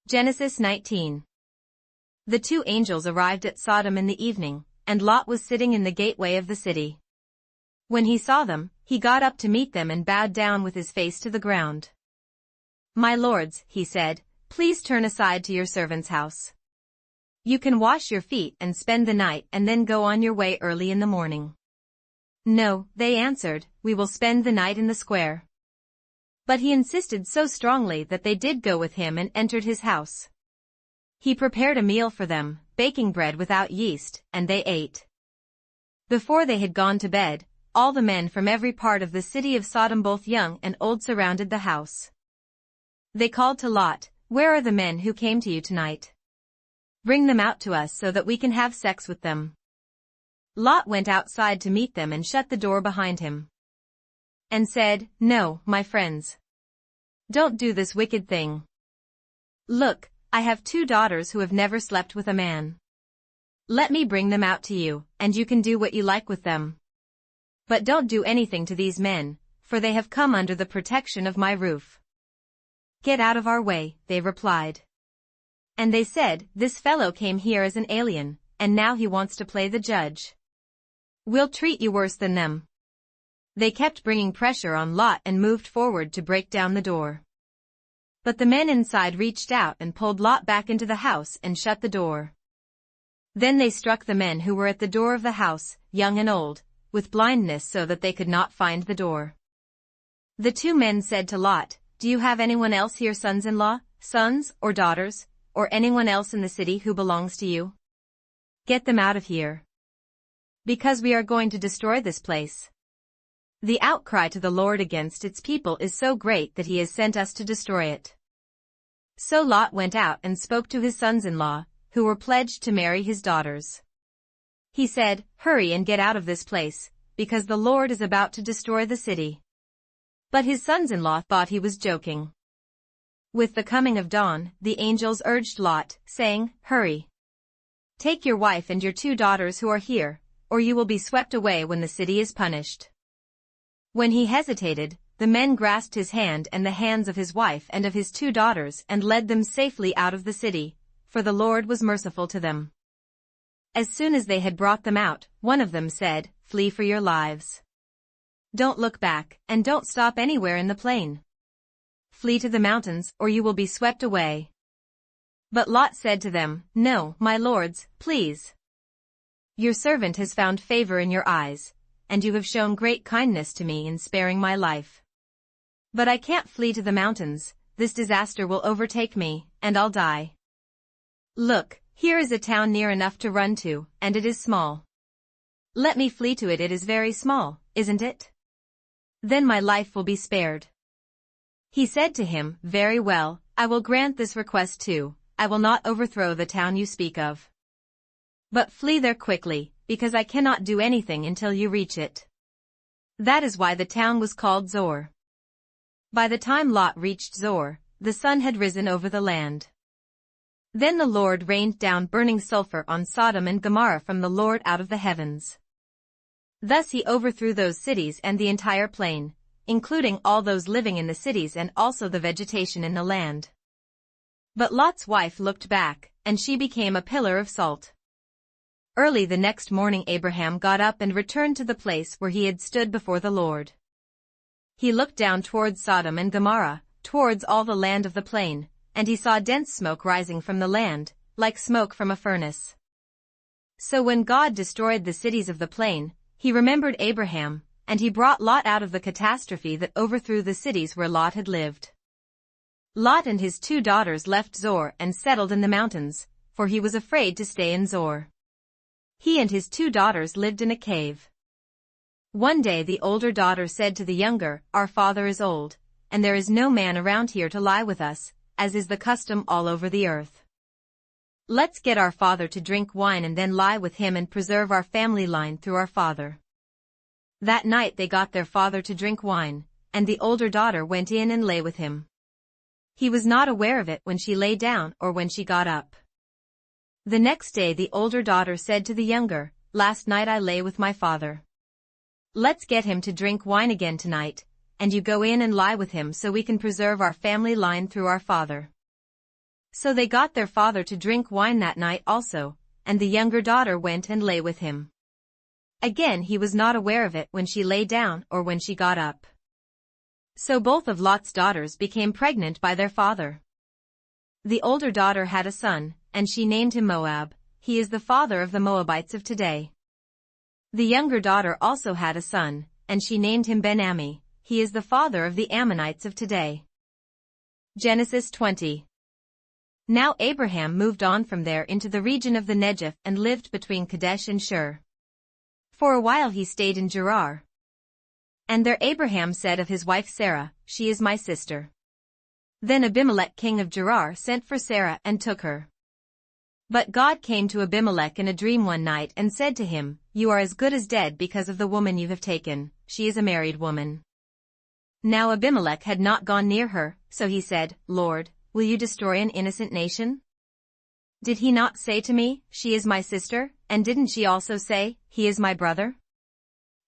Genesis 19. The two angels arrived at Sodom in the evening, and Lot was sitting in the gateway of the city. When he saw them, he got up to meet them and bowed down with his face to the ground. "My lords," he said, "please turn aside to your servant's house. You can wash your feet and spend the night and then go on your way early in the morning." "No," they answered, "we will spend the night in the square." But he insisted so strongly that they did go with him and entered his house. He prepared a meal for them, baking bread without yeast, and they ate. Before they had gone to bed, all the men from every part of the city of Sodom, both young and old, surrounded the house. They called to Lot, "Where are the men who came to you tonight? Bring them out to us so that we can have sex with them." Lot went outside to meet them and shut the door behind him. And said, "No, my friends. Don't do this wicked thing. Look, I have 2 daughters who have never slept with a man. Let me bring them out to you, and you can do what you like with them. But don't do anything to these men, for they have come under the protection of my roof." "Get out of our way," they replied. And they said, "This fellow came here as an alien, and now he wants to play the judge. We'll treat you worse than them." They kept bringing pressure on Lot and moved forward to break down the door. But the men inside reached out and pulled Lot back into the house and shut the door. Then they struck the men who were at the door of the house, young and old, with blindness so that they could not find the door. The 2 men said to Lot, "Do you have anyone else here, sons-in-law, sons or daughters, or anyone else in the city who belongs to you? Get them out of here, because we are going to destroy this place. The outcry to the Lord against its people is so great that he has sent us to destroy it." So Lot went out and spoke to his sons-in-law, who were pledged to marry his daughters. He said, "Hurry and get out of this place, because the Lord is about to destroy the city." But his sons-in-law thought he was joking. With the coming of dawn, the angels urged Lot, saying, "Hurry. Take your wife and your 2 daughters who are here, or you will be swept away when the city is punished." When he hesitated, the men grasped his hand and the hands of his wife and of his 2 daughters and led them safely out of the city, for the Lord was merciful to them. As soon as they had brought them out, one of them said, "Flee for your lives. Don't look back, and don't stop anywhere in the plain. Flee to the mountains, or you will be swept away." But Lot said to them, "No, my lords, please. Your servant has found favor in your eyes, and you have shown great kindness to me in sparing my life. But I can't flee to the mountains, this disaster will overtake me, and I'll die. Look, here is a town near enough to run to, and it is small. Let me flee to it. It is very small, isn't it? Then my life will be spared." He said to him, "Very well, I will grant this request too. I will not overthrow the town you speak of. But flee there quickly, because I cannot do anything until you reach it." That is why the town was called Zor. By the time Lot reached Zor, the sun had risen over the land. Then the Lord rained down burning sulfur on Sodom and Gomorrah from the Lord out of the heavens. Thus he overthrew those cities and the entire plain, including all those living in the cities and also the vegetation in the land. But Lot's wife looked back, and she became a pillar of salt. Early the next morning Abraham got up and returned to the place where he had stood before the Lord. He looked down towards Sodom and Gomorrah, towards all the land of the plain, and he saw dense smoke rising from the land, like smoke from a furnace. So when God destroyed the cities of the plain, he remembered Abraham, and he brought Lot out of the catastrophe that overthrew the cities where Lot had lived. Lot and his 2 daughters left Zor and settled in the mountains, for he was afraid to stay in Zor. He and his 2 daughters lived in a cave. One day the older daughter said to the younger, "Our father is old, and there is no man around here to lie with us, as is the custom all over the earth. Let's get our father to drink wine and then lie with him and preserve our family line through our father." That night they got their father to drink wine, and the older daughter went in and lay with him. He was not aware of it when she lay down or when she got up. The next day the older daughter said to the younger, "Last night I lay with my father. Let's get him to drink wine again tonight, and you go in and lie with him so we can preserve our family line through our father." So they got their father to drink wine that night also, and the younger daughter went and lay with him. Again he was not aware of it when she lay down or when she got up. So both of Lot's daughters became pregnant by their father. The older daughter had a son, and she named him Moab. He is the father of the Moabites of today. The younger daughter also had a son, and she named him Ben-Ammi. He is the father of the Ammonites of today. Genesis 20. Now Abraham moved on from there into the region of the Negev and lived between Kadesh and Shur. For a while he stayed in Gerar. And there Abraham said of his wife Sarah, "She is my sister." Then Abimelech king of Gerar sent for Sarah and took her. But God came to Abimelech in a dream one night and said to him, "You are as good as dead because of the woman you have taken. She is a married woman." Now Abimelech had not gone near her, so he said, "Lord, will you destroy an innocent nation? Did he not say to me, 'She is my sister,' and didn't she also say, 'He is my brother'?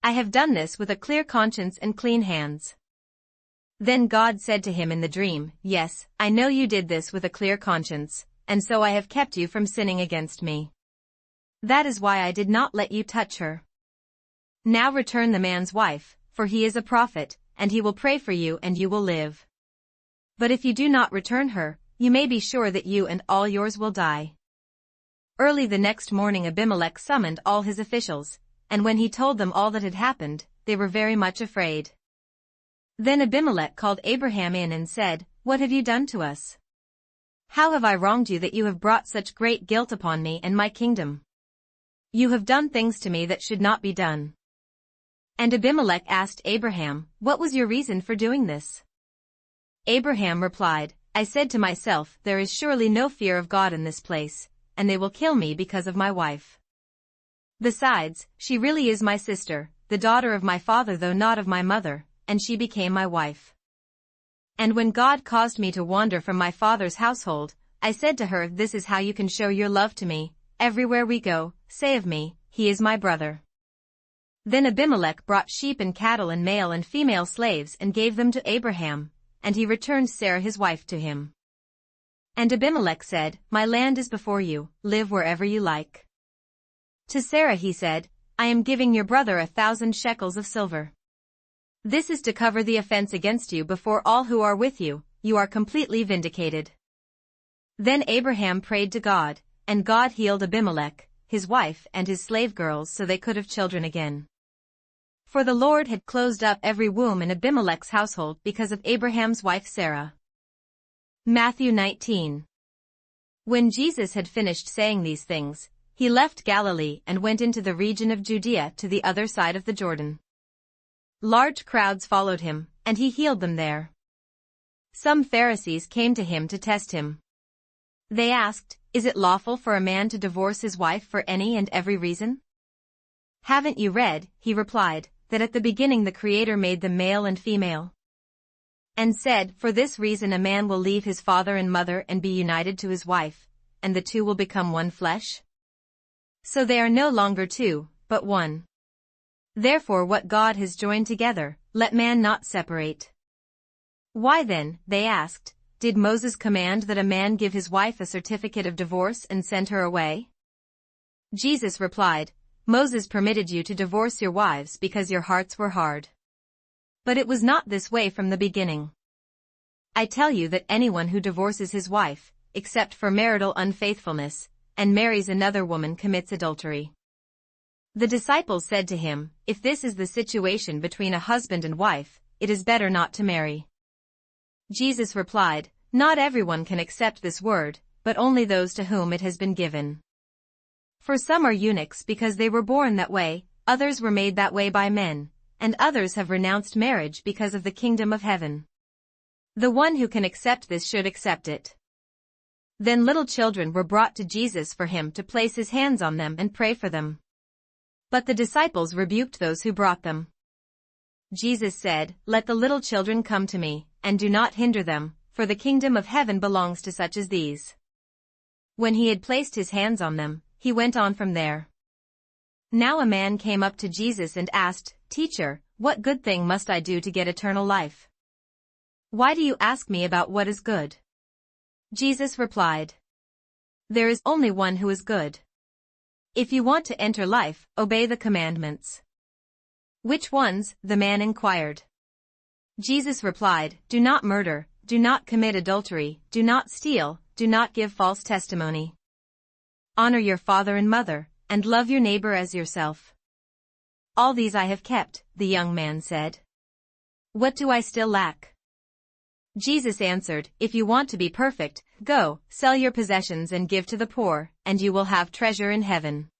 I have done this with a clear conscience and clean hands." Then God said to him in the dream, "Yes, I know you did this with a clear conscience, and so I have kept you from sinning against me. That is why I did not let you touch her. Now return the man's wife, for he is a prophet, and he will pray for you and you will live. But if you do not return her, you may be sure that you and all yours will die." Early the next morning Abimelech summoned all his officials, and when he told them all that had happened, they were very much afraid. Then Abimelech called Abraham in and said, "What have you done to us? How have I wronged you that you have brought such great guilt upon me and my kingdom? You have done things to me that should not be done." And Abimelech asked Abraham, "What was your reason for doing this?" Abraham replied, "I said to myself, there is surely no fear of God in this place, and they will kill me because of my wife. Besides, she really is my sister, the daughter of my father though not of my mother, and she became my wife. And when God caused me to wander from my father's household, I said to her, 'This is how you can show your love to me. Everywhere we go, say of me, he is my brother.'" Then Abimelech brought sheep and cattle and male and female slaves and gave them to Abraham, and he returned Sarah his wife to him. And Abimelech said, "My land is before you, live wherever you like." To Sarah he said, "I am giving your brother 1,000 shekels of silver. This is to cover the offense against you before all who are with you, you are completely vindicated." Then Abraham prayed to God, and God healed Abimelech, his wife and his slave girls so they could have children again. For the Lord had closed up every womb in Abimelech's household because of Abraham's wife Sarah. Matthew 19. When Jesus had finished saying these things, he left Galilee and went into the region of Judea to the other side of the Jordan. Large crowds followed him, and he healed them there. Some Pharisees came to him to test him. They asked, "Is it lawful for a man to divorce his wife for any and every reason?" "Haven't you read," he replied, "that at the beginning the Creator made them male and female? And said, 'For this reason a man will leave his father and mother and be united to his wife, and the two will become one flesh?' So they are no longer two, but one. Therefore what God has joined together, let man not separate." "Why then," they asked, "did Moses command that a man give his wife a certificate of divorce and send her away?" Jesus replied, "Moses permitted you to divorce your wives because your hearts were hard. But it was not this way from the beginning. I tell you that anyone who divorces his wife, except for marital unfaithfulness, and marries another woman commits adultery." The disciples said to him, "If this is the situation between a husband and wife, it is better not to marry." Jesus replied, "Not everyone can accept this word, but only those to whom it has been given. For some are eunuchs because they were born that way, others were made that way by men, and others have renounced marriage because of the kingdom of heaven. The one who can accept this should accept it." Then little children were brought to Jesus for him to place his hands on them and pray for them. But the disciples rebuked those who brought them. Jesus said, "Let the little children come to me, and do not hinder them, for the kingdom of heaven belongs to such as these." When he had placed his hands on them, he went on from there. Now a man came up to Jesus and asked, "Teacher, what good thing must I do to get eternal life?" "Why do you ask me about what is good? Jesus replied, "There is only one who is good. If you want to enter life, obey the commandments." "Which ones?" the man inquired. Jesus replied, "Do not murder, do not commit adultery, do not steal, do not give false testimony. Honor your father and mother, and love your neighbor as yourself." "All these I have kept," the young man said. "What do I still lack?" Jesus answered, "If you want to be perfect, go, sell your possessions and give to the poor, and you will have treasure in heaven.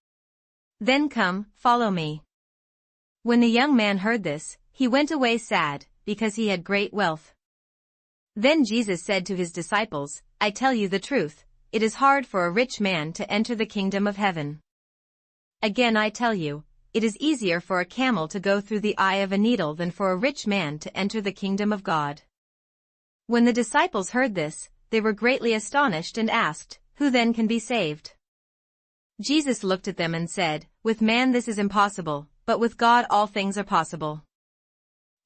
Then come, follow me." When the young man heard this, he went away sad, because he had great wealth. Then Jesus said to his disciples, "I tell you the truth, it is hard for a rich man to enter the kingdom of heaven. Again I tell you, it is easier for a camel to go through the eye of a needle than for a rich man to enter the kingdom of God." When the disciples heard this, they were greatly astonished and asked, "Who then can be saved?" Jesus looked at them and said, "With man this is impossible, but with God all things are possible."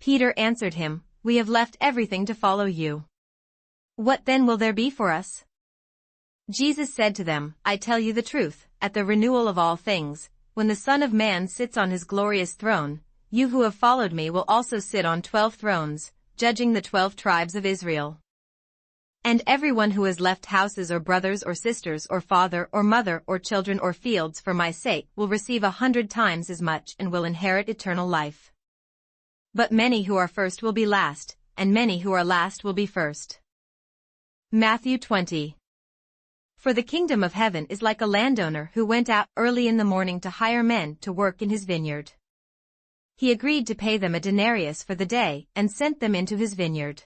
Peter answered him, "We have left everything to follow you. What then will there be for us?" Jesus said to them, "I tell you the truth, at the renewal of all things, when the Son of Man sits on his glorious throne, you who have followed me will also sit on 12 thrones, judging the 12 tribes of Israel. And everyone who has left houses or brothers or sisters or father or mother or children or fields for my sake will receive 100 times as much and will inherit eternal life. But many who are first will be last, and many who are last will be first." Matthew 20. For the kingdom of heaven is like a landowner who went out early in the morning to hire men to work in his vineyard. He agreed to pay them a denarius for the day and sent them into his vineyard.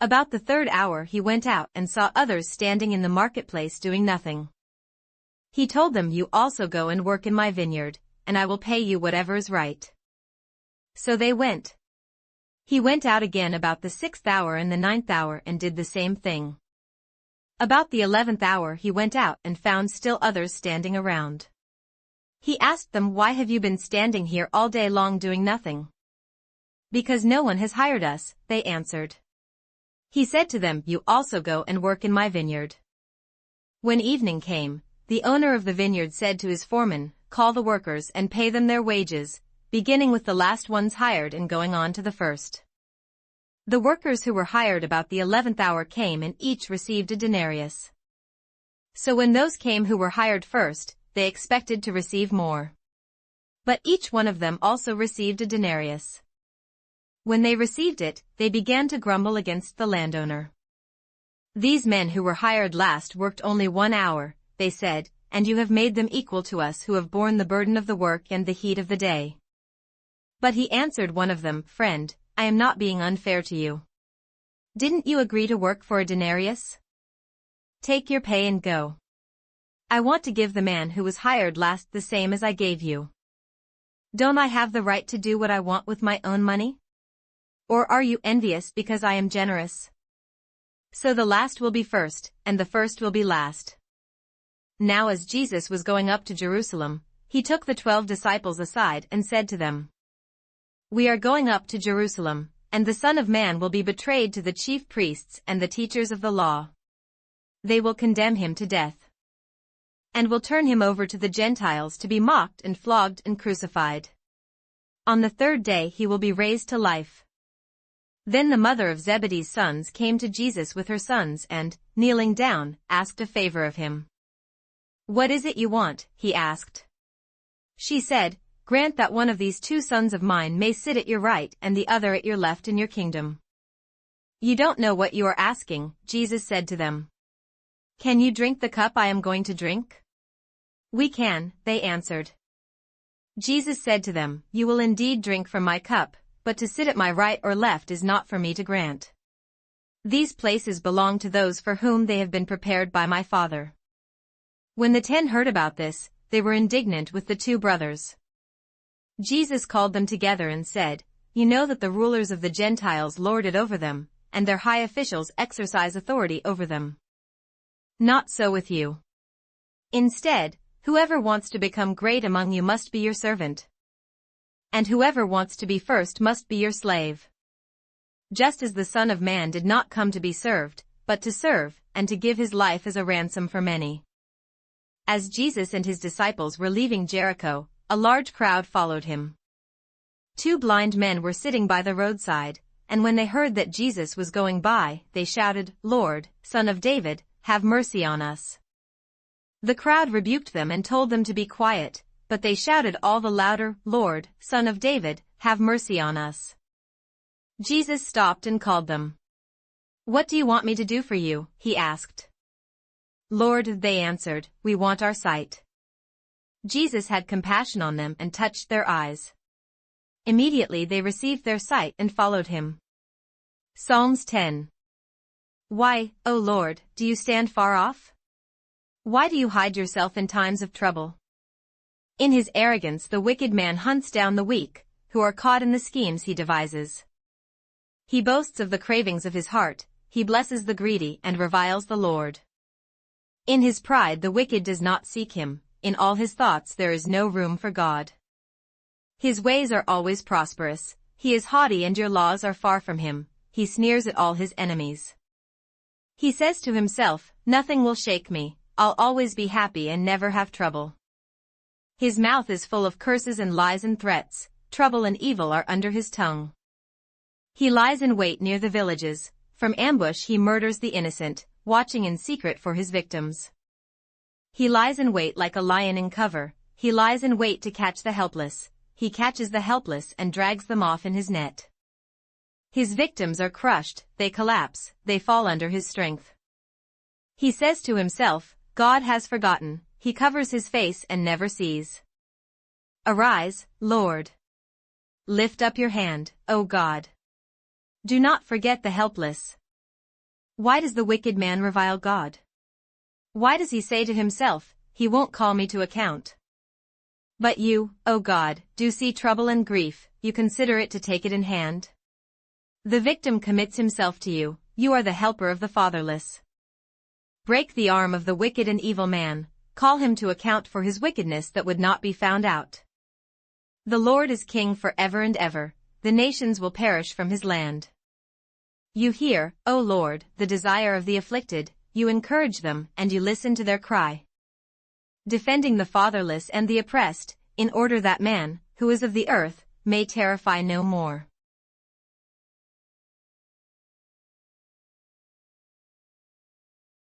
About the 3rd hour he went out and saw others standing in the marketplace doing nothing. He told them, "You also go and work in my vineyard, and I will pay you whatever is right." So they went. He went out again about the 6th hour and the 9th hour and did the same thing. About the 11th hour he went out and found still others standing around. He asked them, "Why have you been standing here all day long doing nothing?" "Because no one has hired us," they answered. He said to them, "You also go and work in my vineyard." When evening came, the owner of the vineyard said to his foreman, "Call the workers and pay them their wages, beginning with the last ones hired and going on to the first." The workers who were hired about the 11th hour came and each received a denarius. So when those came who were hired first, they expected to receive more. But each one of them also received a denarius. When they received it, they began to grumble against the landowner. "These men who were hired last worked only 1 hour," they said, "and you have made them equal to us who have borne the burden of the work and the heat of the day." But he answered one of them, "Friend, I am not being unfair to you. Didn't you agree to work for a denarius? Take your pay and go. I want to give the man who was hired last the same as I gave you. Don't I have the right to do what I want with my own money? Or are you envious because I am generous?" So the last will be first, and the first will be last. Now as Jesus was going up to Jerusalem, he took the 12 disciples aside and said to them, "We are going up to Jerusalem, and the Son of Man will be betrayed to the chief priests and the teachers of the law. They will condemn him to death, and will turn him over to the Gentiles to be mocked and flogged and crucified. On the 3rd day he will be raised to life." Then the mother of Zebedee's sons came to Jesus with her sons and, kneeling down, asked a favor of him. "What is it you want?" he asked. She said, "Grant that one of these 2 sons of mine may sit at your right and the other at your left in your kingdom." "You don't know what you are asking," Jesus said to them. "Can you drink the cup I am going to drink?" "We can," they answered. Jesus said to them, "You will indeed drink from my cup, but to sit at my right or left is not for me to grant. These places belong to those for whom they have been prepared by my Father." When the 10 heard about this, they were indignant with the 2 brothers. Jesus called them together and said, "You know that the rulers of the Gentiles lord it over them, and their high officials exercise authority over them. Not so with you. Instead, whoever wants to become great among you must be your servant. And whoever wants to be first must be your slave. Just as the Son of Man did not come to be served, but to serve, and to give his life as a ransom for many. As Jesus and his disciples were leaving Jericho, a large crowd followed him. 2 blind men were sitting by the roadside, and when they heard that Jesus was going by, they shouted, "Lord, Son of David, have mercy on us." The crowd rebuked them and told them to be quiet, but they shouted all the louder, "Lord, Son of David, have mercy on us." Jesus stopped and called them. "What do you want me to do for you?" he asked. "Lord," they answered, "we want our sight." Jesus had compassion on them and touched their eyes. Immediately they received their sight and followed him. Psalms 10. Why, O Lord, do you stand far off? Why do you hide yourself in times of trouble? In his arrogance the wicked man hunts down the weak, who are caught in the schemes he devises. He boasts of the cravings of his heart, he blesses the greedy and reviles the Lord. In his pride the wicked does not seek him, in all his thoughts there is no room for God. His ways are always prosperous, he is haughty and your laws are far from him, he sneers at all his enemies. He says to himself, "Nothing will shake me, I'll always be happy and never have trouble." His mouth is full of curses and lies and threats, trouble and evil are under his tongue. He lies in wait near the villages, from ambush he murders the innocent, watching in secret for his victims. He lies in wait like a lion in cover, he lies in wait to catch the helpless, he catches the helpless and drags them off in his net. His victims are crushed, they collapse, they fall under his strength. He says to himself, "God has forgotten," he covers his face and never sees. Arise, Lord. Lift up your hand, O God. Do not forget the helpless. Why does the wicked man revile God? Why does he say to himself, "He won't call me to account"? But you, O God, do see trouble and grief, you consider it to take it in hand. The victim commits himself to you, you are the helper of the fatherless. Break the arm of the wicked and evil man, call him to account for his wickedness that would not be found out. The Lord is king forever and ever, the nations will perish from his land. You hear, O Lord, the desire of the afflicted, you encourage them and you listen to their cry. Defending the fatherless and the oppressed, in order that man, who is of the earth, may terrify no more.